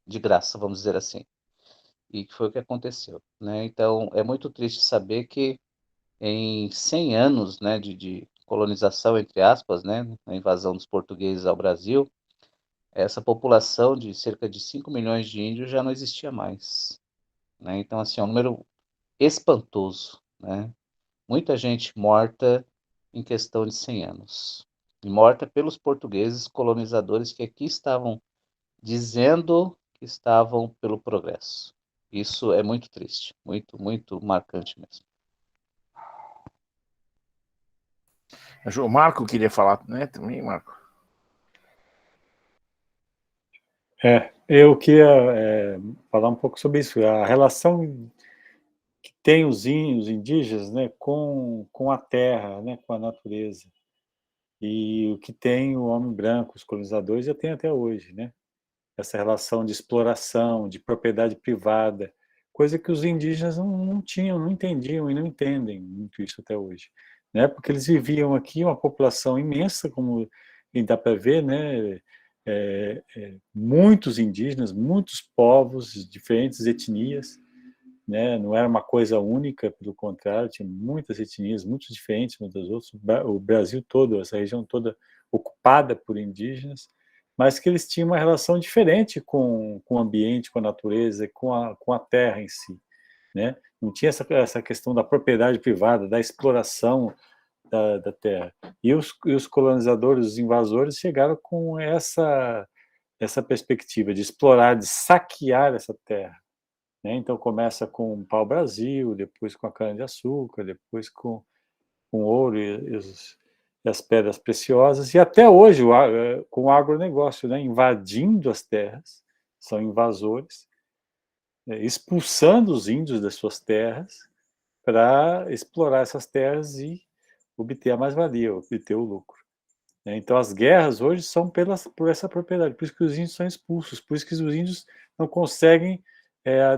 de graça, vamos dizer assim. E que foi o que aconteceu, né? Então, é muito triste saber que em 100 anos, né, de colonização, entre aspas, né, a invasão dos portugueses ao Brasil, essa população de cerca de 5 milhões de índios já não existia mais, né? Então, assim, é um número espantoso, né? Muita gente morta em questão de 100 anos. E morta pelos portugueses colonizadores que aqui estavam dizendo que estavam pelo progresso. Isso é muito triste, muito, muito marcante mesmo. O Marco queria falar, né, também, Marco? Eu queria falar um pouco sobre isso, a relação que tem os indígenas, né, com a terra, né, com a natureza, e o que tem o homem branco, os colonizadores, já tem até hoje, né? Essa relação de exploração, de propriedade privada, coisa que os indígenas não tinham, não entendiam e não entendem muito isso até hoje, né? Porque eles viviam aqui, uma população imensa, como dá para ver, né? Muitos indígenas, muitos povos, diferentes etnias, né? Não era uma coisa única, pelo contrário, tinha muitas etnias, muito diferentes umas das outras, o Brasil todo, essa região toda ocupada por indígenas, mas que eles tinham uma relação diferente com o ambiente, com a natureza, com a terra em si, né? Não tinha essa questão da propriedade privada, da exploração da terra. E os colonizadores, os invasores, chegaram com essa perspectiva de explorar, de saquear essa terra, né? Então começa com o pau-brasil, depois com a cana-de-açúcar, depois com ouro e as pedras preciosas, e até hoje com o agronegócio, né? Invadindo as terras, são invasores, expulsando os índios das suas terras para explorar essas terras e obter a mais-valia, obter o lucro. Então as guerras hoje são por essa propriedade, por isso que os índios são expulsos, por isso que os índios não conseguem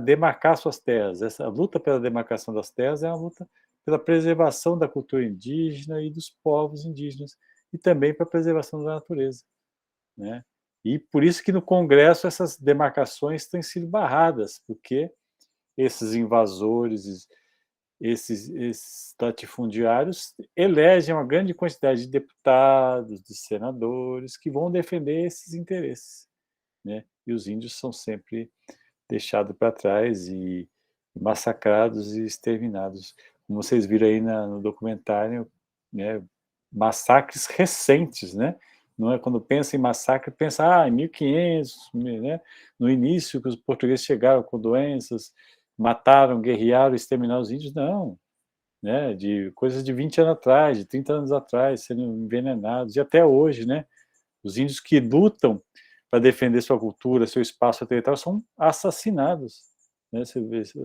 demarcar suas terras. Essa luta pela demarcação das terras é uma luta pela preservação da cultura indígena e dos povos indígenas, e também para a preservação da natureza, né? E por isso que no Congresso essas demarcações têm sido barradas, porque esses invasores, esses latifundiários elegem uma grande quantidade de deputados, de senadores, que vão defender esses interesses, né? E os índios são sempre deixados para trás e massacrados e exterminados. Como vocês viram aí no documentário, né, massacres recentes, né? Não é, quando pensa em massacre, pensa em 1500, né? No início, que os portugueses chegaram com doenças, mataram, guerrearam, exterminaram os índios, não, né? De coisas de 20 anos atrás, de 30 anos atrás, sendo envenenados, e até hoje, né? Os índios que lutam para defender sua cultura, seu espaço territorial, são assassinados, né?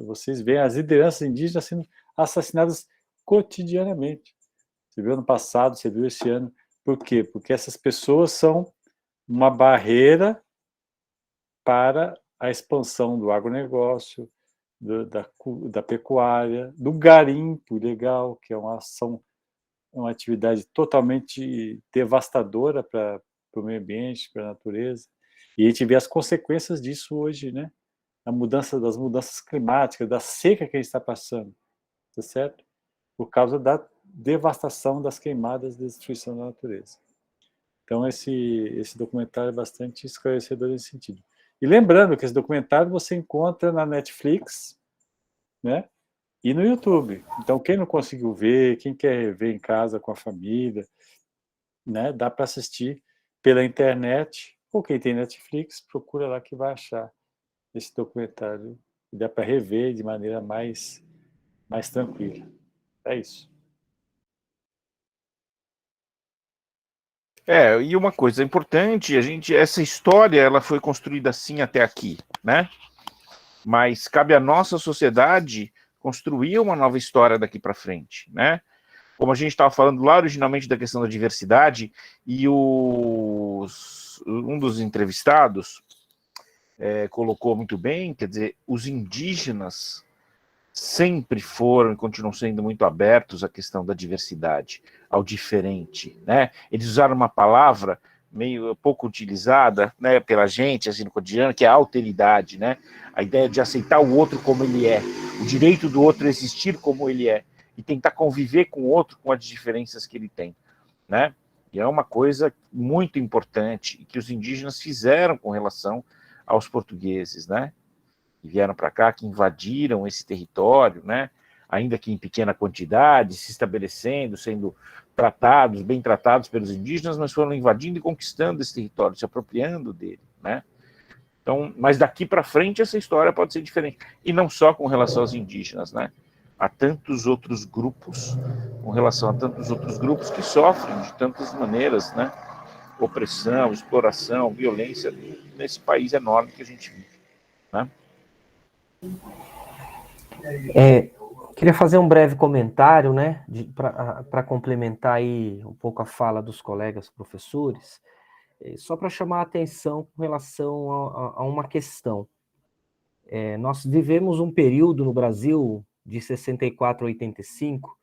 Vocês veem as lideranças indígenas sendo assassinadas cotidianamente. Você viu ano passado, você viu esse ano. Por quê? Porque essas pessoas são uma barreira para a expansão do agronegócio, da pecuária, do garimpo ilegal, que é uma atividade totalmente devastadora para o meio ambiente, para a natureza. E a gente vê as consequências disso hoje, né? Das mudanças climáticas, da seca que a gente está passando, tá certo? Por causa da devastação das queimadas, da destruição da natureza. Então, esse documentário é bastante esclarecedor nesse sentido. E lembrando que esse documentário você encontra na Netflix, né? E no YouTube. Então, quem não conseguiu ver, quem quer ver em casa com a família, né? Dá para assistir pela internet, ou quem tem Netflix, procura lá que vai achar esse documentário. E dá para rever de maneira mais tranquila. É isso. E uma coisa importante, essa história ela foi construída assim até aqui, né? Mas cabe à nossa sociedade construir uma nova história daqui para frente, né? Como a gente estava falando lá originalmente da questão da diversidade, e um dos entrevistados colocou muito bem, quer dizer, os indígenas sempre foram e continuam sendo muito abertos à questão da diversidade, ao diferente, né? Eles usaram uma palavra meio pouco utilizada, né, pela gente, assim, no cotidiano, que é a alteridade, né? A ideia de aceitar o outro como ele é, o direito do outro existir como ele é, e tentar conviver com o outro com as diferenças que ele tem, né? E é uma coisa muito importante que os indígenas fizeram com relação aos portugueses, né? Que vieram para cá, que invadiram esse território, né? Ainda que em pequena quantidade, se estabelecendo, sendo tratados, bem tratados pelos indígenas, mas foram invadindo e conquistando esse território, se apropriando dele, né? Então, mas daqui para frente essa história pode ser diferente. E não só com relação aos indígenas, né? Há tantos outros grupos, com relação a tantos outros grupos que sofrem de tantas maneiras, né? Opressão, exploração, violência, nesse país enorme que a gente vive, né? Queria fazer um breve comentário, né, para complementar aí um pouco a fala dos colegas professores, só para chamar a atenção com relação a uma questão. Nós vivemos um período no Brasil, de 64 a 85,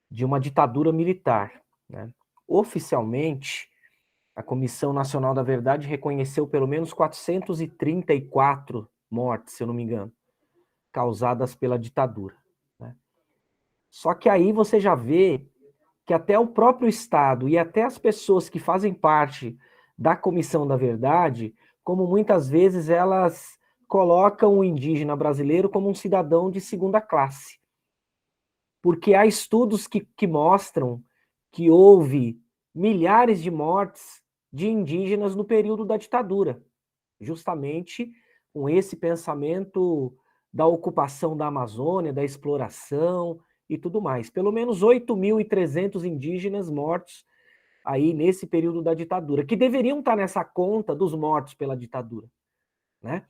de uma ditadura militar, né? Oficialmente, a Comissão Nacional da Verdade reconheceu pelo menos 434 mortes, se eu não me engano, causadas pela ditadura, né? Só que aí você já vê que até o próprio Estado e até as pessoas que fazem parte da Comissão da Verdade, como muitas vezes elas colocam o indígena brasileiro como um cidadão de segunda classe. Porque há estudos que mostram que houve milhares de mortes de indígenas no período da ditadura, justamente com esse pensamento da ocupação da Amazônia, da exploração e tudo mais. Pelo menos 8.300 indígenas mortos aí nesse período da ditadura, que deveriam estar nessa conta dos mortos pela ditadura, né?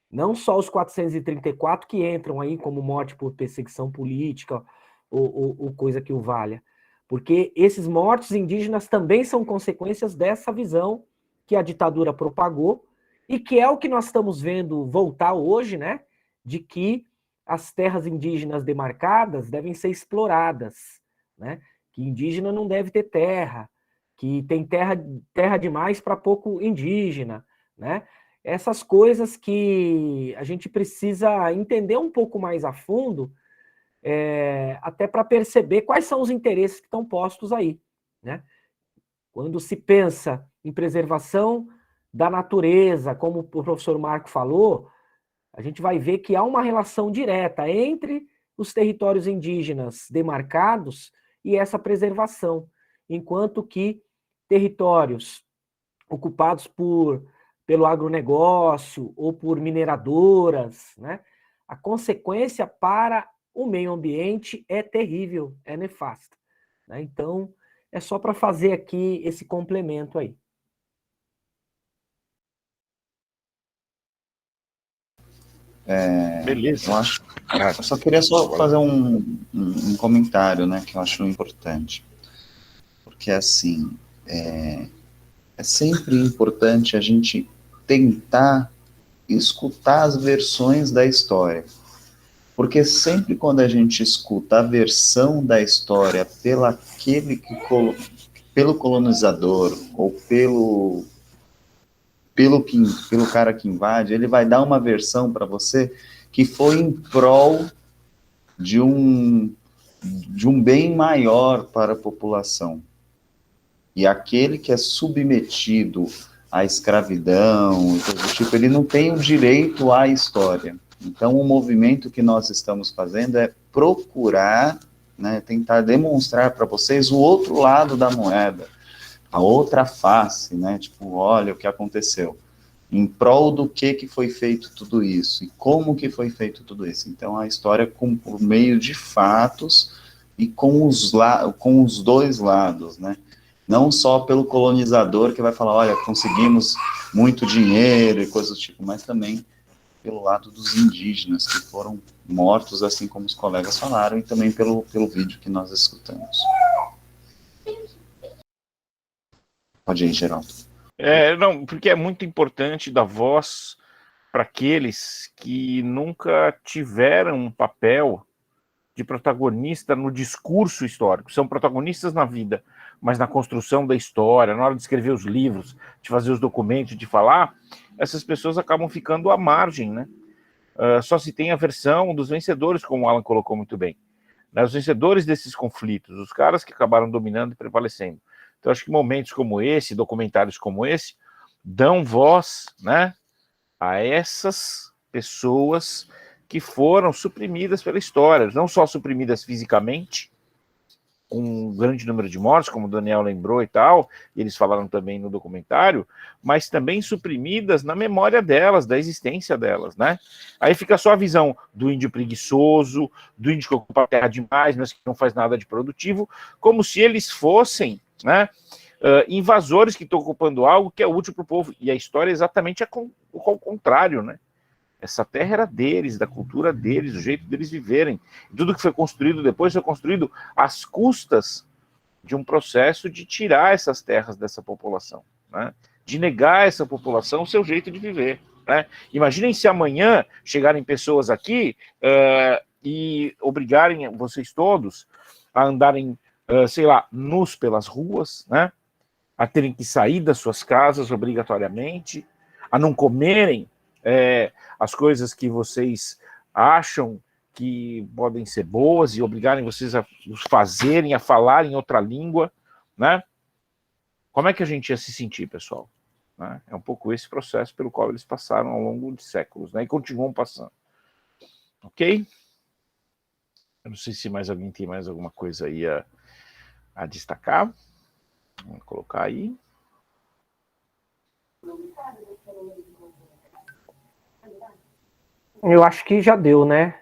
Não só os 434 que entram aí como morte por perseguição política ou coisa que o valha, porque esses mortos indígenas também são consequências dessa visão que a ditadura propagou e que é o que nós estamos vendo voltar hoje, né? De que as terras indígenas demarcadas devem ser exploradas, né? Que indígena não deve ter terra, que tem terra demais para pouco indígena, né? Essas coisas que a gente precisa entender um pouco mais a fundo, até para perceber quais são os interesses que estão postos aí, né? Quando se pensa em preservação da natureza, como o professor Marco falou, a gente vai ver que há uma relação direta entre os territórios indígenas demarcados e essa preservação, enquanto que territórios ocupados pelo agronegócio ou por mineradoras, né, a consequência para o meio ambiente é terrível, é nefasta, né? Então, é só para fazer aqui esse complemento aí. Beleza. Eu só queria fazer um comentário, né, que eu acho importante. que é assim, é sempre importante a gente tentar escutar as versões da história. Porque sempre quando a gente escuta a versão da história pelo colonizador ou pelo cara que invade, ele vai dar uma versão para você que foi em prol de um bem maior para a população. E aquele que é submetido à escravidão, e coisa do tipo, ele não tem o direito à história. Então, o movimento que nós estamos fazendo é procurar, né, tentar demonstrar para vocês o outro lado da moeda, a outra face, né, tipo, olha o que aconteceu, em prol do que foi feito tudo isso, e como que foi feito tudo isso. Então, a história por meio de fatos e com os dois lados, né, não só pelo colonizador que vai falar, olha, conseguimos muito dinheiro e coisas do tipo, mas também pelo lado dos indígenas que foram mortos, assim como os colegas falaram, e também pelo vídeo que nós escutamos. Pode ir, Geraldo. Não, porque é muito importante dar voz para aqueles que nunca tiveram um papel de protagonista no discurso histórico. São protagonistas na vida, mas na construção da história, na hora de escrever os livros, de fazer os documentos, de falar, essas pessoas acabam ficando à margem, né? Só se tem a versão dos vencedores, como o Alan colocou muito bem, né? Os vencedores desses conflitos, os caras que acabaram dominando e prevalecendo. Então, acho que momentos como esse, documentários como esse, dão voz, né, a essas pessoas que foram suprimidas pela história, não só suprimidas fisicamente, com um grande número de mortes, como o Daniel lembrou e tal, e eles falaram também no documentário, mas também suprimidas na memória delas, da existência delas, né? Aí fica só a visão do índio preguiçoso, do índio que ocupa a terra demais, mas que não faz nada de produtivo, como se eles fossem, né, invasores que estão ocupando algo que é útil para o povo. E a história é exatamente ao contrário, né? Essa terra era deles, da cultura deles, do jeito deles viverem. E tudo que foi construído depois foi construído às custas de um processo de tirar essas terras dessa população, né? De negar a essa população o seu jeito de viver, né? Imaginem se amanhã chegarem pessoas aqui e obrigarem vocês todos a andarem, sei lá, nus pelas ruas, né? A terem que sair das suas casas obrigatoriamente, a não comerem as coisas que vocês acham que podem ser boas e obrigarem vocês a fazerem, a falar em outra língua, né? Como é que a gente ia se sentir, pessoal? Né? É um pouco esse processo pelo qual eles passaram ao longo de séculos, né? E continuam passando. Ok? Eu não sei se mais alguém tem mais alguma coisa aí a destacar. Vamos colocar aí. Eu acho que já deu, né?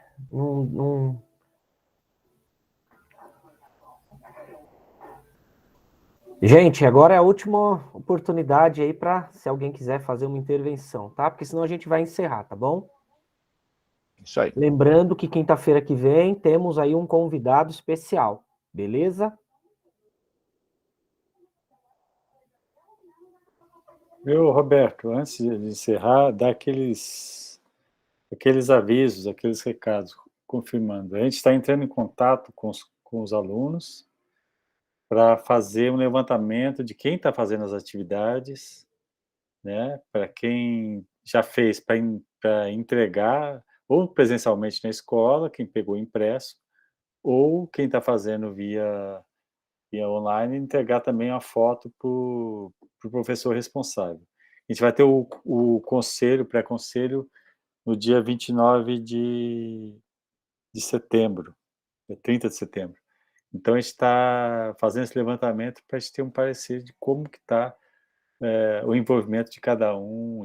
Gente, agora é a última oportunidade aí para, se alguém quiser fazer uma intervenção, tá? Porque senão a gente vai encerrar, tá bom? Isso aí. Lembrando que quinta-feira que vem temos aí um convidado especial, beleza? Roberto, antes de encerrar, dá aqueles avisos, aqueles recados, confirmando. A gente está entrando em contato com os alunos para fazer um levantamento de quem está fazendo as atividades, né? Para quem já fez, para entregar, ou presencialmente na escola, quem pegou impresso, ou quem está fazendo via online, entregar também a foto para o professor responsável. A gente vai ter o conselho, pré-conselho, no dia 29 de setembro, 30 de setembro. Então, a gente está fazendo esse levantamento para a gente ter um parecer de como que está o envolvimento de cada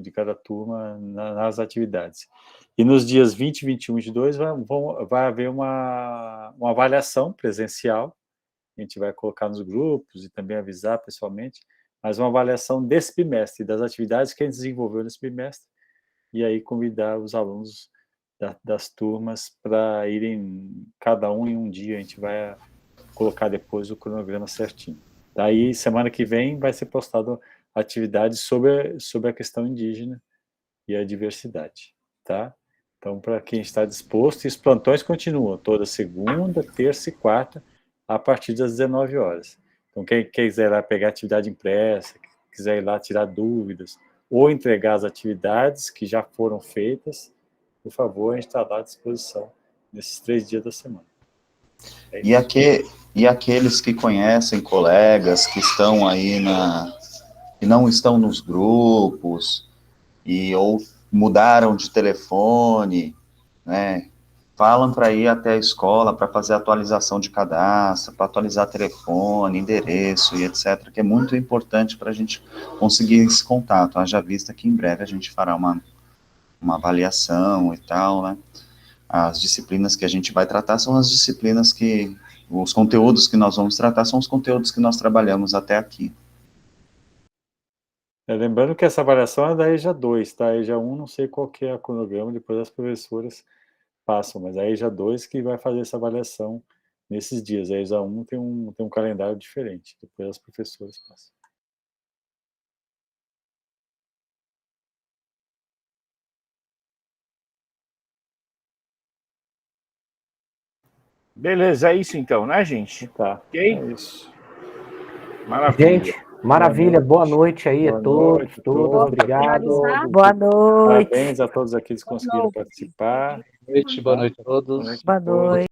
de cada turma nas atividades. E nos dias 20 e 21 de 2 vai haver uma avaliação presencial, a gente vai colocar nos grupos e também avisar pessoalmente, mas uma avaliação desse bimestre, das atividades que a gente desenvolveu nesse bimestre, e aí convidar os alunos das turmas para irem cada um em um dia. A gente vai colocar depois o cronograma certinho. Daí, semana que vem, vai ser postado atividades sobre a questão indígena e a diversidade, tá? Então, para quem está disposto, e os plantões continuam toda segunda, terça e quarta, a partir das 19 horas. Então, quem quiser ir lá pegar atividade impressa, quiser ir lá tirar dúvidas, ou entregar as atividades que já foram feitas, por favor, a gente está lá à disposição nesses 3 dias da semana. E aqueles que conhecem colegas que estão aí que não estão nos grupos, ou mudaram de telefone, né? Falam para ir até a escola para fazer atualização de cadastro, para atualizar telefone, endereço e etc., que é muito importante para a gente conseguir esse contato. Haja vista que em breve a gente fará uma avaliação e tal, né? As disciplinas que a gente vai tratar são as disciplinas os conteúdos que nós vamos tratar são os conteúdos que nós trabalhamos até aqui. Lembrando que essa avaliação é da EJA 2, tá? A EJA 1 não sei qual que é o cronograma, depois as professoras passam, mas a EJA 2 que vai fazer essa avaliação nesses dias. A EJA 1 tem um calendário diferente, depois as professoras passam. Beleza, é isso então, né, gente? Tá. Ok? É isso. Maravilha. Gente, maravilha. Boa noite aí a todos, todas. Obrigado. Boa noite. Parabéns a todos aqui que conseguiram participar. Boa noite a todos. Boa noite.